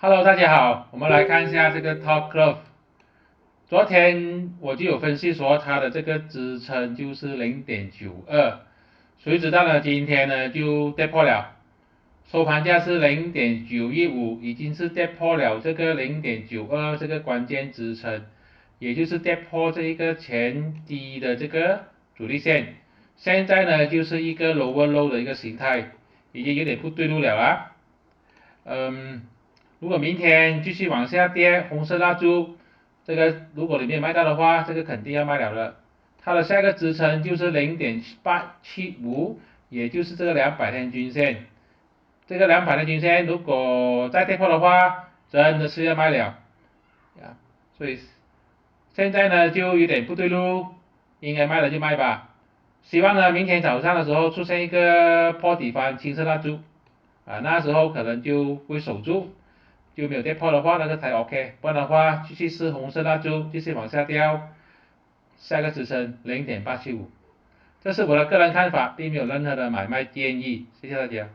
Hello，大家好，我们来看一下这个 Top Glove。昨天我就有分析说它的这个支撑就是0.92，谁知道呢？今天呢就跌破了，收盘价是0.915，已经是跌破了这个0.92这个关键支撑，也就是跌破这一个前低的这个阻力线。现在呢就是一个 lower low 的一个形态，已经有点不对路了啊。如果明天继续往下跌，红色蜡烛，这个如果你没有卖到的话，这个肯定要卖了的。它的下一个支撑就是0.875，也就是这个200天均线。这个200天均线如果再跌破的话，真的是要卖了呀。所以现在呢就有点不对路，应该卖了就卖吧。希望呢明天早上的时候出现一个破底翻青色蜡烛。那时候可能就会守住，就没有跌破的话，那个才 OK，不然的话继续是红色蜡烛，继续往下掉，下个支撑0.875，这是我的个人看法，并没有任何的买卖建议，谢谢大家。